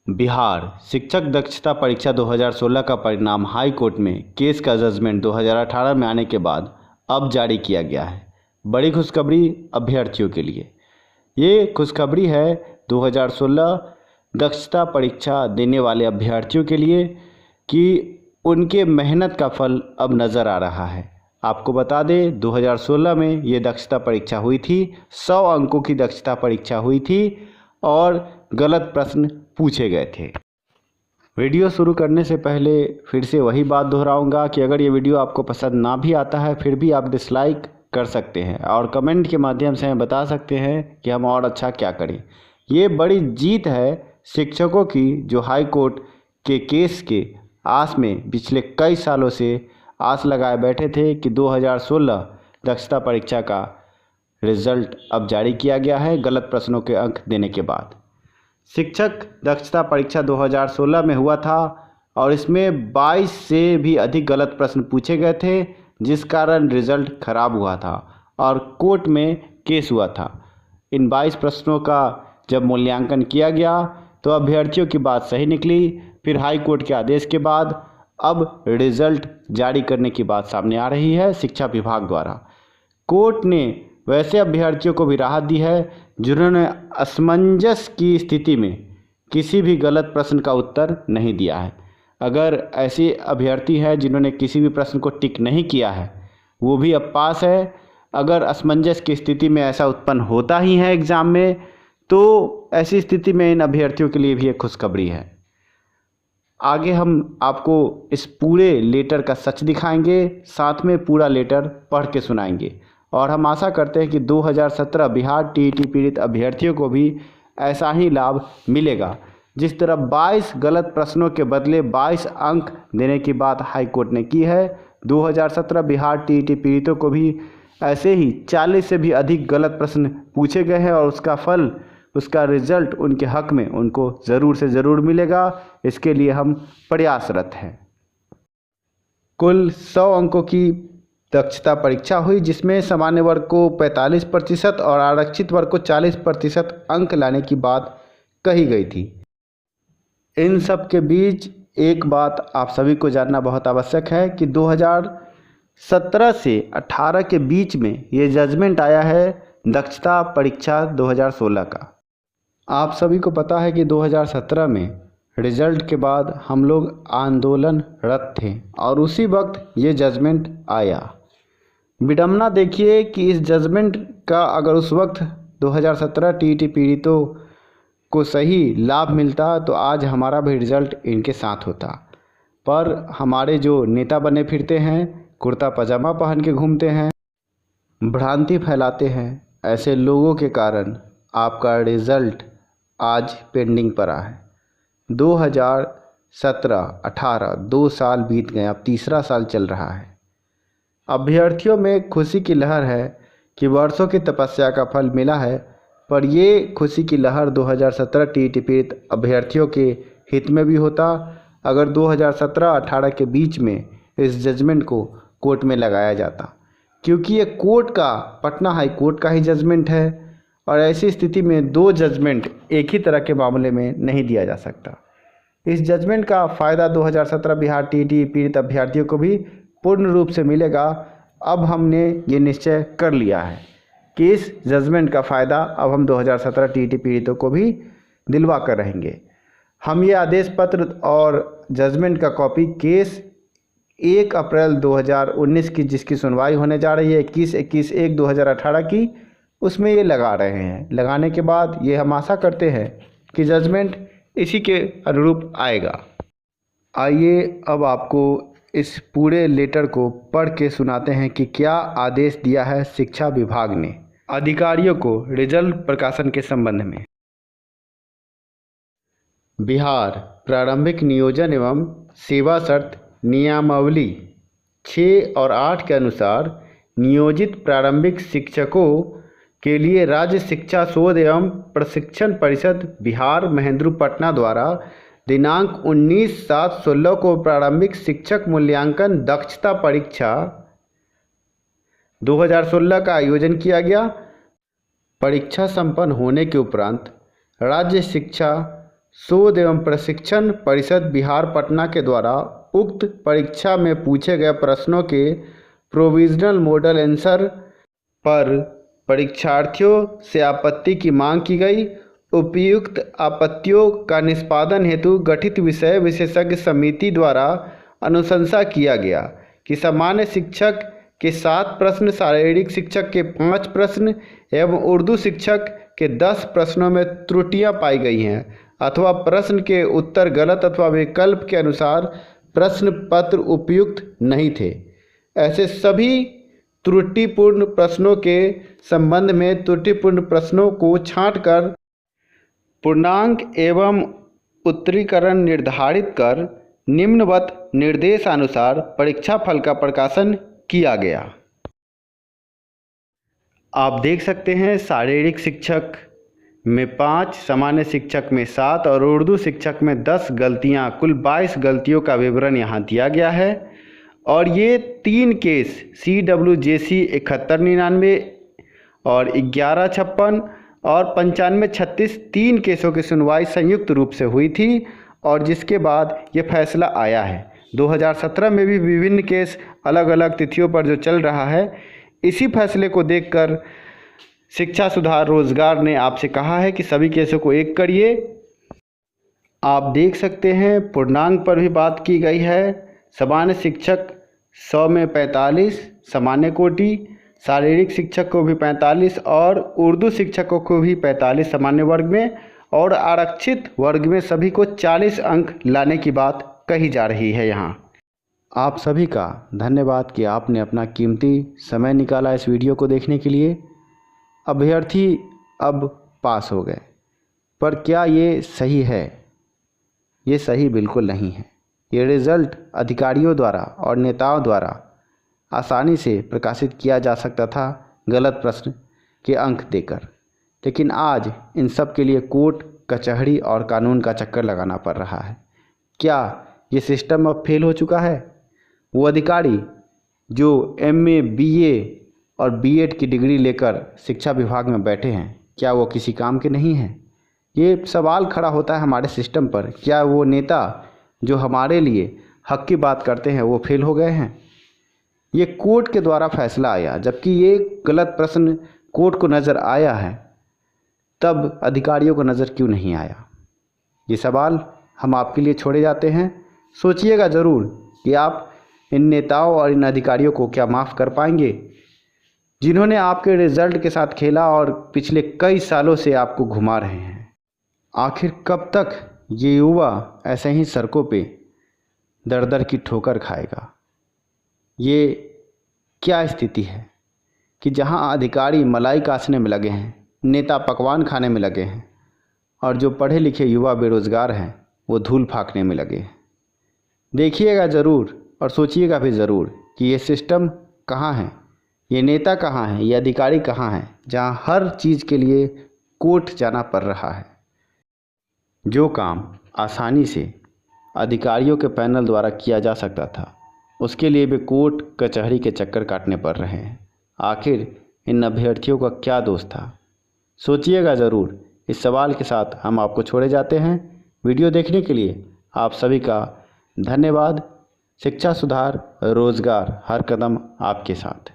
बिहार शिक्षक दक्षता परीक्षा 2016 का परिणाम हाई कोर्ट में केस का जजमेंट 2018 में आने के बाद अब जारी किया गया है। बड़ी खुशखबरी अभ्यर्थियों के लिए। ये खुशखबरी है 2016 दक्षता परीक्षा देने वाले अभ्यर्थियों के लिए कि उनके मेहनत का फल अब नज़र आ रहा है। आपको बता दें 2016 में ये दक्षता परीक्षा हुई थी, 100 अंकों की दक्षता परीक्षा हुई थी और गलत प्रश्न पूछे गए थे। वीडियो शुरू करने से पहले फिर से वही बात दोहराऊंगा कि अगर ये वीडियो आपको पसंद ना भी आता है फिर भी आप डिसलाइक कर सकते हैं और कमेंट के माध्यम से हमें बता सकते हैं कि हम और अच्छा क्या करें। ये बड़ी जीत है शिक्षकों की जो हाई कोर्ट के केस के आस में पिछले कई सालों से आस लगाए बैठे थे कि 2016 दक्षता परीक्षा का रिजल्ट अब जारी किया गया है गलत प्रश्नों के अंक देने के बाद। शिक्षक दक्षता परीक्षा 2016 में हुआ था और इसमें 22 से भी अधिक गलत प्रश्न पूछे गए थे, जिस कारण रिजल्ट खराब हुआ था और कोर्ट में केस हुआ था। इन 22 प्रश्नों का जब मूल्यांकन किया गया तो अभ्यर्थियों की बात सही निकली। फिर हाई कोर्ट के आदेश के बाद अब रिजल्ट जारी करने की बात सामने आ रही है शिक्षा विभाग द्वारा। कोर्ट ने वैसे अभ्यर्थियों को भी राहत दी है जिन्होंने असमंजस की स्थिति में किसी भी गलत प्रश्न का उत्तर नहीं दिया है। अगर ऐसे अभ्यर्थी हैं जिन्होंने किसी भी प्रश्न को टिक नहीं किया है वो भी अब पास है। अगर असमंजस की स्थिति में ऐसा उत्पन्न होता ही है एग्ज़ाम में तो ऐसी स्थिति में इन अभ्यर्थियों के लिए भी एक खुशखबरी है। आगे हम आपको इस पूरे लेटर का सच दिखाएंगे, साथ में पूरा लेटर पढ़ के सुनाएंगे और हम आशा करते हैं कि 2017 बिहार टीईटी पीड़ित अभ्यर्थियों को भी ऐसा ही लाभ मिलेगा। जिस तरह 22 गलत प्रश्नों के बदले 22 अंक देने की बात हाई कोर्ट ने की है, 2017 बिहार टीईटी पीड़ितों को भी ऐसे ही 40 से भी अधिक गलत प्रश्न पूछे गए हैं और उसका फल, उसका रिजल्ट उनके हक में उनको ज़रूर से ज़रूर मिलेगा। इसके लिए हम प्रयासरत हैं। कुल 100 अंकों की दक्षता परीक्षा हुई जिसमें सामान्य वर्ग को 45% और आरक्षित वर्ग को 40% अंक लाने की बात कही गई थी। इन सब के बीच एक बात आप सभी को जानना बहुत आवश्यक है कि 2017 से 18 के बीच में ये जजमेंट आया है दक्षता परीक्षा 2016 का। आप सभी को पता है कि 2017 में रिजल्ट के बाद हम लोग आंदोलनरत थे और उसी वक्त ये जजमेंट आया। विडंबना देखिए कि इस जजमेंट का अगर उस वक्त 2017 टीईटी पीड़ितों को सही लाभ मिलता तो आज हमारा भी रिजल्ट इनके साथ होता। पर हमारे जो नेता बने फिरते हैं, कुर्ता पजामा पहन के घूमते हैं, भ्रांति फैलाते हैं, ऐसे लोगों के कारण आपका रिजल्ट आज पेंडिंग पड़ा है। 2017-18 2 साल बीत गए, अब तीसरा साल चल रहा है। अभ्यर्थियों में खुशी की लहर है कि वर्षों की तपस्या का फल मिला है, पर ये खुशी की लहर 2017 टीईटी पीड़ित अभ्यर्थियों के हित में भी होता अगर 2017-18 के बीच में इस जजमेंट को कोर्ट में लगाया जाता, क्योंकि ये कोर्ट का, पटना हाई कोर्ट का ही जजमेंट है और ऐसी स्थिति में 2 जजमेंट एक ही तरह के मामले में नहीं दिया जा सकता। इस जजमेंट का फ़ायदा 2017 बिहार टीईटी पीड़ित अभ्यर्थियों को भी पूर्ण रूप से मिलेगा। अब हमने ये निश्चय कर लिया है कि इस जजमेंट का फ़ायदा अब हम 2017 टीईटी पीड़ितों को भी दिलवा कर रहेंगे। हम ये आदेश पत्र और जजमेंट का कॉपी केस 1 अप्रैल 2019 की जिसकी सुनवाई होने जा रही है 21/1/2018 की, उसमें ये लगा रहे हैं। लगाने के बाद ये हम आशा करते हैं कि जजमेंट इसी के अनुरूप आएगा। आइए अब आपको इस पूरे लेटर को पढ़ के सुनाते हैं कि क्या आदेश दिया है शिक्षा विभाग ने अधिकारियों को रिजल्ट प्रकाशन के संबंध में। बिहार प्रारंभिक नियोजन एवं सेवा शर्त नियमावली 6 और 8 के अनुसार नियोजित प्रारंभिक शिक्षकों के लिए राज्य शिक्षा शोध एवं प्रशिक्षण परिषद बिहार महेंद्रपटना द्वारा दिनांक 19/7/16 को प्रारंभिक शिक्षक मूल्यांकन दक्षता परीक्षा 2016 का आयोजन किया गया। परीक्षा संपन्न होने के उपरांत राज्य शिक्षा शोध एवं प्रशिक्षण परिषद बिहार पटना के द्वारा उक्त परीक्षा में पूछे गए प्रश्नों के प्रोविजनल मॉडल आंसर पर परीक्षार्थियों से आपत्ति की मांग की गई। उपयुक्त आपत्तियों का निष्पादन हेतु गठित विषय विशेषज्ञ समिति द्वारा अनुशंसा किया गया कि सामान्य शिक्षक के 7 प्रश्न, शारीरिक शिक्षक के 5 प्रश्न एवं उर्दू शिक्षक के 10 प्रश्नों में त्रुटियां पाई गई हैं अथवा प्रश्न के उत्तर गलत अथवा विकल्प के अनुसार प्रश्न पत्र उपयुक्त नहीं थे। ऐसे सभी त्रुटिपूर्ण प्रश्नों के संबंध में त्रुटिपूर्ण प्रश्नों को छांटकर पूर्णांक एवं उत्तरीकरण निर्धारित कर निम्नवत निर्देशानुसार परीक्षा फल का प्रकाशन किया गया। आप देख सकते हैं शारीरिक शिक्षक में 5, सामान्य शिक्षक में 7 और उर्दू शिक्षक में 10 गलतियां, कुल 22 गलतियों का विवरण यहाँ दिया गया है। और ये 3 केस CWJC 7199 और 1156 और 9536 3 केसों की सुनवाई संयुक्त रूप से हुई थी और जिसके बाद ये फैसला आया है। 2017 में भी विभिन्न केस अलग अलग तिथियों पर जो चल रहा है, इसी फैसले को देखकर शिक्षा सुधार रोजगार ने आपसे कहा है कि सभी केसों को एक करिए। आप देख सकते हैं पूर्णांक पर भी बात की गई है। सामान्य शिक्षक 100 में 45 सामान्य कोटि, शारीरिक शिक्षक को भी 45 और उर्दू शिक्षकों को भी 45 सामान्य वर्ग में और आरक्षित वर्ग में सभी को 40 अंक लाने की बात कही जा रही है। यहाँ आप सभी का धन्यवाद कि आपने अपना कीमती समय निकाला इस वीडियो को देखने के लिए। अभ्यर्थी अब पास हो गए, पर क्या ये सही है? ये सही बिल्कुल नहीं है। ये रिज़ल्ट अधिकारियों द्वारा और नेताओं द्वारा आसानी से प्रकाशित किया जा सकता था गलत प्रश्न के अंक देकर, लेकिन आज इन सब के लिए कोर्ट, कचहरी और कानून का चक्कर लगाना पड़ रहा है। क्या ये सिस्टम अब फेल हो चुका है? वो अधिकारी जो MA, BA और B.Ed की डिग्री लेकर शिक्षा विभाग में बैठे हैं, क्या वो किसी काम के नहीं हैं? ये सवाल खड़ा होता है हमारे सिस्टम पर। क्या वो नेता जो हमारे लिए हक की बात करते हैं वो फेल हो गए हैं? ये कोर्ट के द्वारा फैसला आया, जबकि ये गलत प्रश्न कोर्ट को नज़र आया है, तब अधिकारियों को नज़र क्यों नहीं आया? ये सवाल हम आपके लिए छोड़े जाते हैं। सोचिएगा ज़रूर कि आप इन नेताओं और इन अधिकारियों को क्या माफ़ कर पाएंगे जिन्होंने आपके रिज़ल्ट के साथ खेला और पिछले कई सालों से आपको घुमा रहे हैं। आखिर कब तक ये युवा ऐसे ही सड़कों पे दर दर की ठोकर खाएगा? ये क्या स्थिति है कि जहां अधिकारी मलाई काटने में लगे हैं, नेता पकवान खाने में लगे हैं और जो पढ़े लिखे युवा बेरोज़गार हैं वो धूल फाँकने में लगे हैं। देखिएगा ज़रूर और सोचिएगा भी ज़रूर कि ये सिस्टम कहाँ है, ये नेता कहाँ हैं, ये अधिकारी कहाँ हैं, जहाँ हर चीज़ के लिए कोर्ट जाना पड़ रहा है। जो काम आसानी से अधिकारियों के पैनल द्वारा किया जा सकता था, उसके लिए भी कोर्ट कचहरी के चक्कर काटने पड़ रहे हैं। आखिर इन अभ्यर्थियों का क्या दोष था? सोचिएगा ज़रूर। इस सवाल के साथ हम आपको छोड़े जाते हैं। वीडियो देखने के लिए आप सभी का धन्यवाद। शिक्षा सुधार रोजगार, हर कदम आपके साथ।